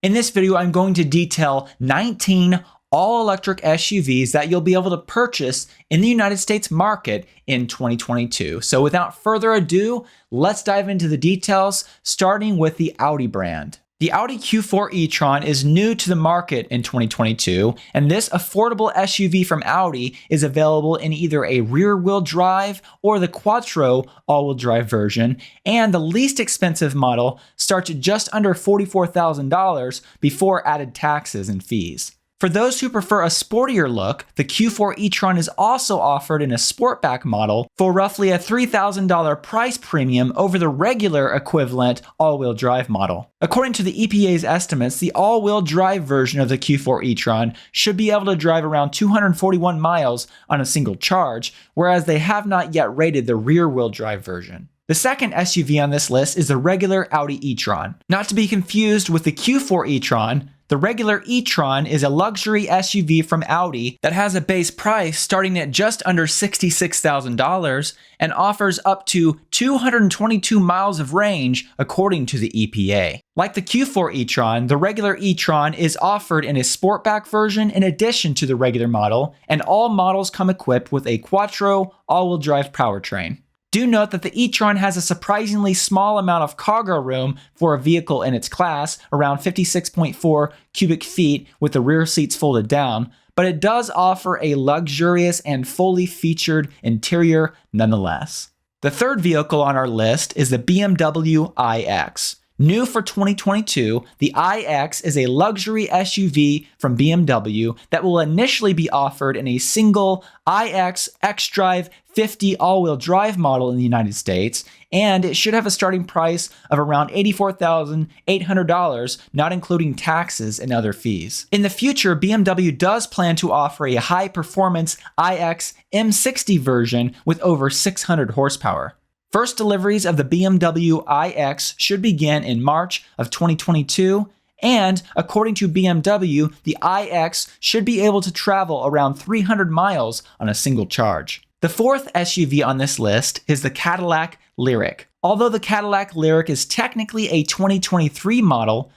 In this video, I'm going to detail 19 all-electric SUVs that you'll be able to purchase in the United States market in 2022. So without further ado, let's dive into the details, starting with the Audi brand. The Audi Q4 e-tron is new to the market in 2022, and this affordable SUV from Audi is available in either a rear-wheel drive or the Quattro all-wheel drive version, and the least expensive model starts at just under $44,000 before added taxes and fees. For those who prefer a sportier look, the Q4 e-tron is also offered in a Sportback model for roughly a $3,000 price premium over the regular equivalent all-wheel drive model. According to the EPA's estimates, the all-wheel drive version of the Q4 e-tron should be able to drive around 241 miles on a single charge, whereas they have not yet rated the rear-wheel drive version. The second SUV on this list is the regular Audi e-tron. Not to be confused with the Q4 e-tron, the regular e-tron is a luxury SUV from Audi that has a base price starting at just under $66,000 and offers up to 222 miles of range according to the EPA. Like the Q4 e-tron, the regular e-tron is offered in a Sportback version in addition to the regular model, and all models come equipped with a Quattro all-wheel drive powertrain. Do note that the e-tron has a surprisingly small amount of cargo room for a vehicle in its class, around 56.4 cubic feet with the rear seats folded down, but it does offer a luxurious and fully featured interior nonetheless. The third vehicle on our list is the BMW iX. New for 2022, the iX is a luxury SUV from BMW that will initially be offered in a single iX xDrive 50 all-wheel drive model in the United States, and it should have a starting price of around $84,800, not including taxes and other fees. In the future, BMW does plan to offer a high-performance iX M60 version with over 600 horsepower. First deliveries of the BMW iX should begin in March of 2022, and according to BMW, the iX should be able to travel around 300 miles on a single charge. The fourth SUV on this list is the Cadillac Lyriq. Although the Cadillac Lyriq is technically a 2023 model,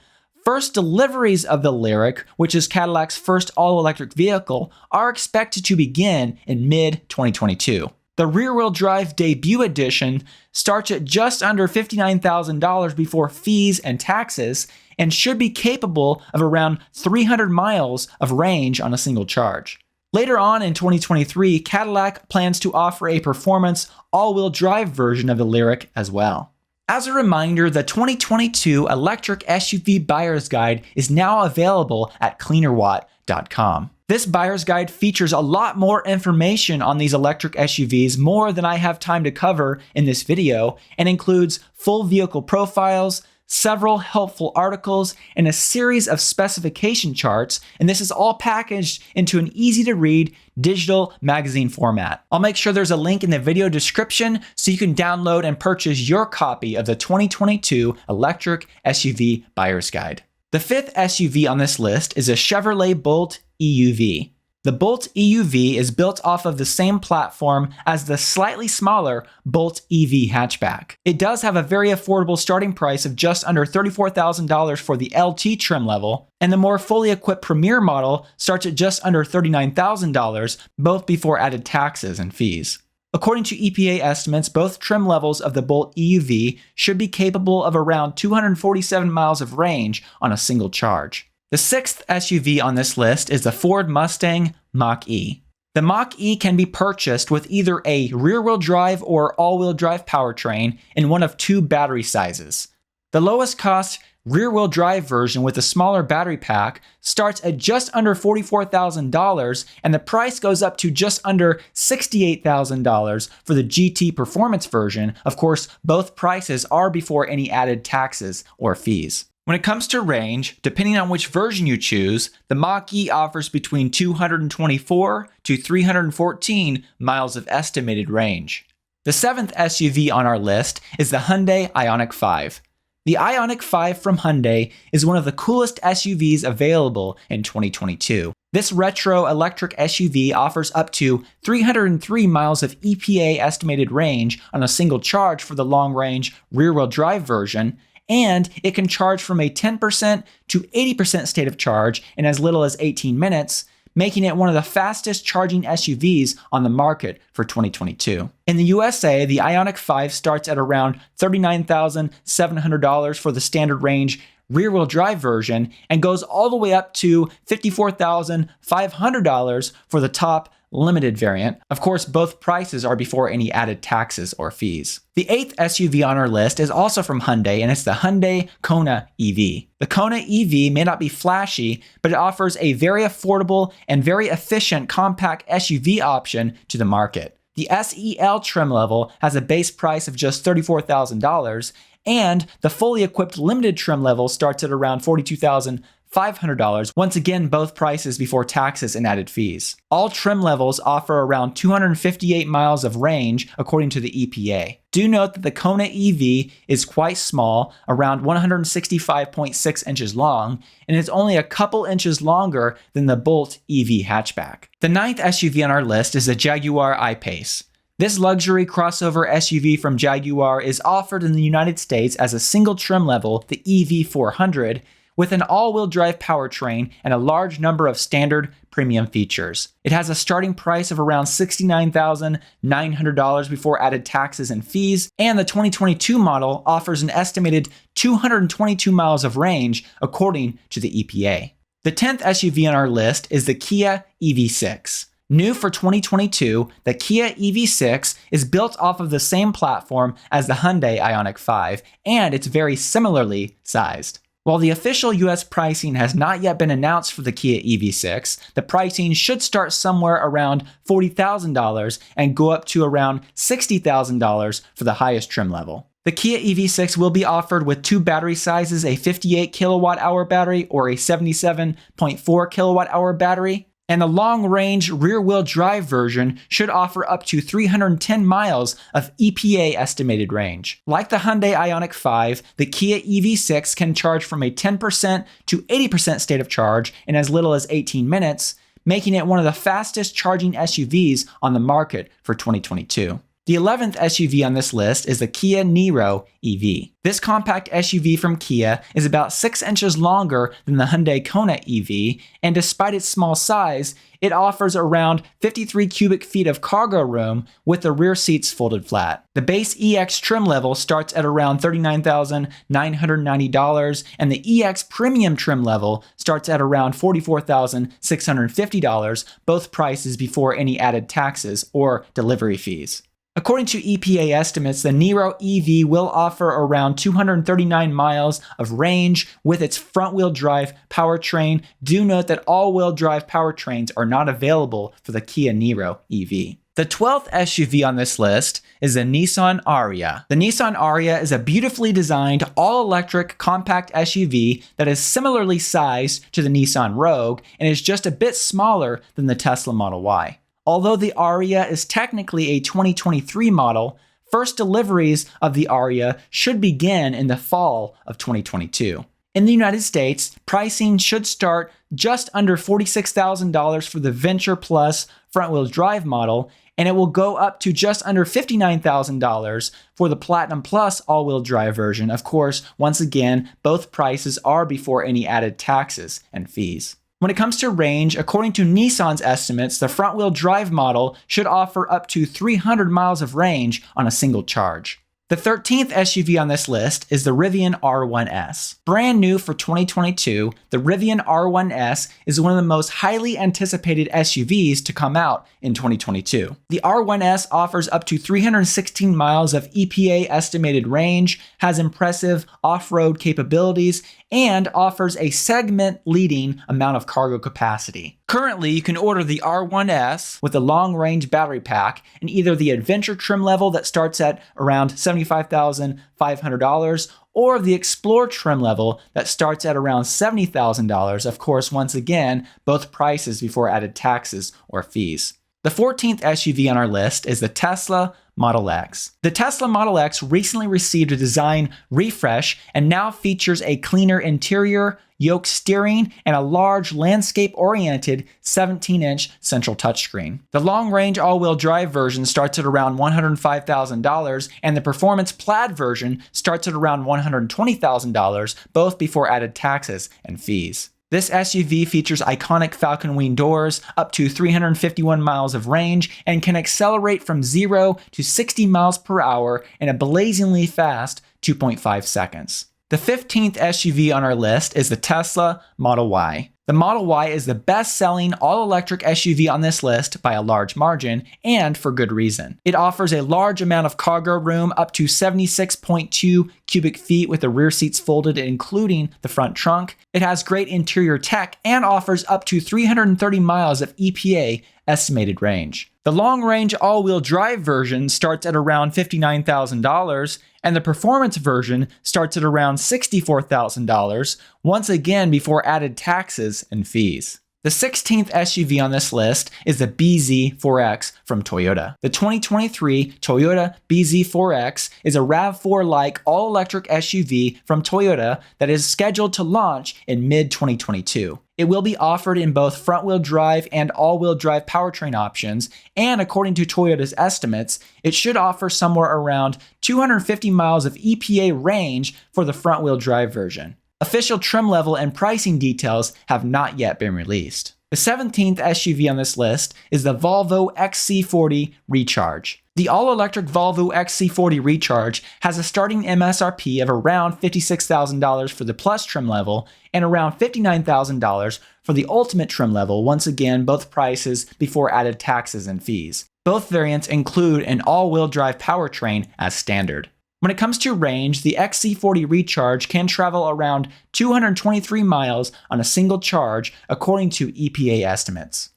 first deliveries of the Lyriq, which is Cadillac's first all-electric vehicle, are expected to begin in mid-2022. The rear-wheel drive debut edition starts at just under $59,000 before fees and taxes and should be capable of around 300 miles of range on a single charge. Later on in 2023, Cadillac plans to offer a performance all-wheel drive version of the Lyriq as well. As a reminder, the 2022 Electric SUV Buyer's Guide is now available at Cleanerwatt.com. This buyer's guide features a lot more information on these electric SUVs, more than I have time to cover in this video, and includes full vehicle profiles, several helpful articles, and a series of specification charts, and this is all packaged into an easy-to-read digital magazine format. I'll make sure there's a link in the video description so you can download and purchase your copy of the 2022 Electric SUV Buyer's Guide. The fifth SUV on this list is a Chevrolet Bolt EUV. The Bolt EUV is built off of the same platform as the slightly smaller Bolt EV hatchback. It does have a very affordable starting price of just under $34,000 for the LT trim level, and the more fully equipped Premier model starts at just under $39,000, both before added taxes and fees. According to EPA estimates, both trim levels of the Bolt EUV should be capable of around 247 miles of range on a single charge. The sixth SUV on this list is the Ford Mustang Mach-E. The Mach-E can be purchased with either a rear-wheel drive or all-wheel drive powertrain in one of two battery sizes. The lowest cost rear-wheel drive version with a smaller battery pack starts at just under $44,000, and the price goes up to just under $68,000 for the GT Performance version. Of course, both prices are before any added taxes or fees. When it comes to range, depending on which version you choose, the Mach-E offers between 224 to 314 miles of estimated range. The seventh SUV on our list is the Hyundai IONIQ 5. The IONIQ 5 from Hyundai is one of the coolest SUVs available in 2022. This retro electric SUV offers up to 303 miles of EPA estimated range on a single charge for the long-range rear-wheel drive version, and it can charge from a 10% to 80% state of charge in as little as 18 minutes, making it one of the fastest charging SUVs on the market for 2022. In the USA, the IONIQ 5 starts at around $39,700 for the standard range rear-wheel drive version and goes all the way up to $54,500 for the top limited variant. Of course, both prices are before any added taxes or fees. The 8th SUV on our list is also from Hyundai, and it's the Hyundai Kona EV. The Kona EV may not be flashy, but it offers a very affordable and very efficient compact SUV option to the market. The SEL trim level has a base price of just $34,000, and the fully equipped limited trim level starts at around $42,500. Once again, both prices before taxes and added fees. All trim levels offer around 258 miles of range according to the EPA. Do note that the Kona EV is quite small, around 165.6 inches long, and is only a couple inches longer than the Bolt EV hatchback. The 9th SUV on our list is the Jaguar I-Pace. This luxury crossover SUV from Jaguar is offered in the United States as a single trim level, the EV400, with an all-wheel drive powertrain and a large number of standard premium features. It has a starting price of around $69,900 before added taxes and fees, and the 2022 model offers an estimated 222 miles of range according to the EPA. The 10th SUV on our list is the Kia EV6. New for 2022, the Kia EV6 is built off of the same platform as the Hyundai IONIQ 5, and it's very similarly sized. While the official US pricing has not yet been announced for the Kia EV6, the pricing should start somewhere around $40,000 and go up to around $60,000 for the highest trim level. The Kia EV6 will be offered with two battery sizes, a 58 kilowatt hour battery or a 77.4 kilowatt hour battery. And the long-range rear-wheel drive version should offer up to 310 miles of EPA estimated range. Like the Hyundai IONIQ 5, the Kia EV6 can charge from a 10% to 80% state of charge in as little as 18 minutes, making it one of the fastest charging SUVs on the market for 2022. The 11th SUV on this list is the Kia Niro EV. This compact SUV from Kia is about 6 inches longer than the Hyundai Kona EV, and despite its small size, it offers around 53 cubic feet of cargo room with the rear seats folded flat. The base EX trim level starts at around $39,990, and the EX Premium trim level starts at around $44,650, both prices before any added taxes or delivery fees. According to EPA estimates, the Niro EV will offer around 239 miles of range with its front-wheel drive powertrain. Do note that all-wheel drive powertrains are not available for the Kia Niro EV. The 12th SUV on this list is the Nissan ARIYA. The Nissan ARIYA is a beautifully designed, all-electric compact SUV that is similarly sized to the Nissan Rogue and is just a bit smaller than the Tesla Model Y. Although the ARIYA is technically a 2023 model, first deliveries of the ARIYA should begin in the fall of 2022. In the United States, pricing should start just under $46,000 for the Venture Plus front-wheel drive model, and it will go up to just under $59,000 for the Platinum Plus all-wheel drive version. Of course, once again, both prices are before any added taxes and fees. When it comes to range, according to Nissan's estimates, the front-wheel drive model should offer up to 300 miles of range on a single charge. The 13th SUV on this list is the Rivian R1S. Brand new for 2022, the Rivian R1S is one of the most highly anticipated SUVs to come out in 2022. The R1S offers up to 316 miles of EPA estimated range, has impressive off-road capabilities, and offers a segment-leading amount of cargo capacity. Currently, you can order the R1S with a long-range battery pack in either the Adventure trim level that starts at around $75,500 or the Explore trim level that starts at around $70,000. Of course, once again, both prices before added taxes or fees. The 14th SUV on our list is the Tesla Model X. The Tesla Model X recently received a design refresh and now features a cleaner interior, yoke steering, and a large landscape-oriented 17-inch central touchscreen. The long-range all-wheel drive version starts at around $105,000, and the performance plaid version starts at around $120,000, both before added taxes and fees. This SUV features iconic Falcon Wing doors, up to 351 miles of range, and can accelerate from 0 to 60 miles per hour in a blazingly fast 2.5 seconds. The 15th SUV on our list is the Tesla Model Y. The Model Y is the best-selling all-electric SUV on this list by a large margin, and for good reason. It offers a large amount of cargo room, up to 76.2 cubic feet with the rear seats folded, including the front trunk. It has great interior tech and offers up to 330 miles of EPA estimated range. The long-range all-wheel drive version starts at around $59,000, and the performance version starts at around $64,000, once again before added taxes and fees. The 16th SUV on this list is the BZ4X from Toyota. The 2023 Toyota BZ4X is a RAV4-like all-electric SUV from Toyota that is scheduled to launch in mid-2022. It will be offered in both front-wheel drive and all-wheel drive powertrain options, and according to Toyota's estimates, it should offer somewhere around 250 miles of EPA range for the front-wheel drive version. Official trim level and pricing details have not yet been released. The 17th SUV on this list is the Volvo XC40 Recharge. The all-electric Volvo XC40 Recharge has a starting MSRP of around $56,000 for the Plus trim level and around $59,000 for the Ultimate trim level, once again both prices before added taxes and fees. Both variants include an all-wheel drive powertrain as standard. When it comes to range, the XC40 Recharge can travel around 223 miles on a single charge, according to EPA estimates.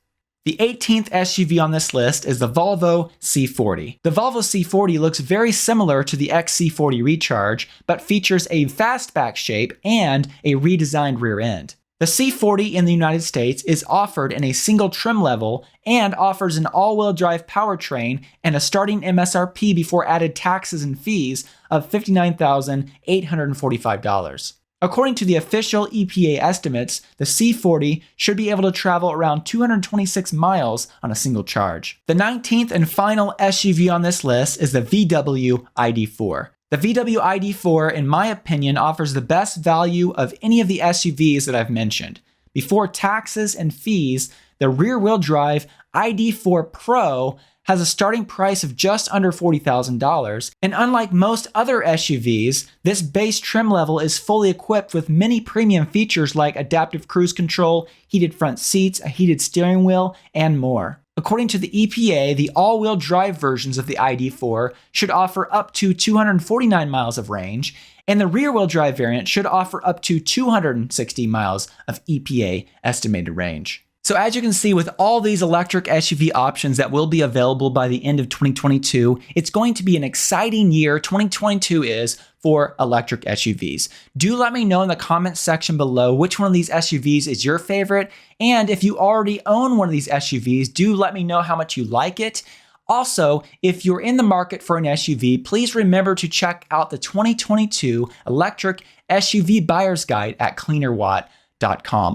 The 18th SUV on this list is the Volvo C40. The Volvo C40 looks very similar to the XC40 Recharge, but features a fastback shape and a redesigned rear end. The C40 in the United States is offered in a single trim level and offers an all-wheel drive powertrain and a starting MSRP before added taxes and fees of $59,845. According to the official EPA estimates, the C40 should be able to travel around 226 miles on a single charge. The 19th and final SUV on this list is the VW ID4. The VW ID4, in my opinion, offers the best value of any of the SUVs that I've mentioned. Before taxes and fees, the rear-wheel drive ID4 Pro has a starting price of just under $40,000, and unlike most other SUVs, this base trim level is fully equipped with many premium features like adaptive cruise control, heated front seats, a heated steering wheel, and more. According to the EPA, the all-wheel drive versions of the ID4 should offer up to 249 miles of range, and the rear-wheel drive variant should offer up to 260 miles of EPA estimated range. So as you can see, with all these electric SUV options that will be available by the end of 2022, it's going to be an exciting year. 2022 is for electric SUVs. Do let me know in the comments section below which one of these SUVs is your favorite. And if you already own one of these SUVs, do let me know how much you like it. Also, if you're in the market for an SUV, please remember to check out the 2022 Electric SUV Buyer's Guide at Cleanerwatt.com.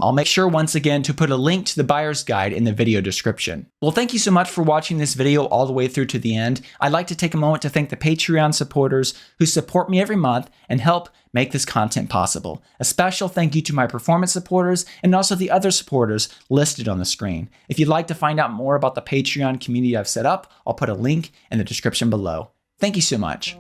I'll make sure once again to put a link to the buyer's guide in the video description. Well, thank you so much for watching this video all the way through to the end. I'd like to take a moment to thank the Patreon supporters who support me every month and help make this content possible. A special thank you to my performance supporters and also the other supporters listed on the screen. If you'd like to find out more about the Patreon community I've set up, I'll put a link in the description below. Thank you so much.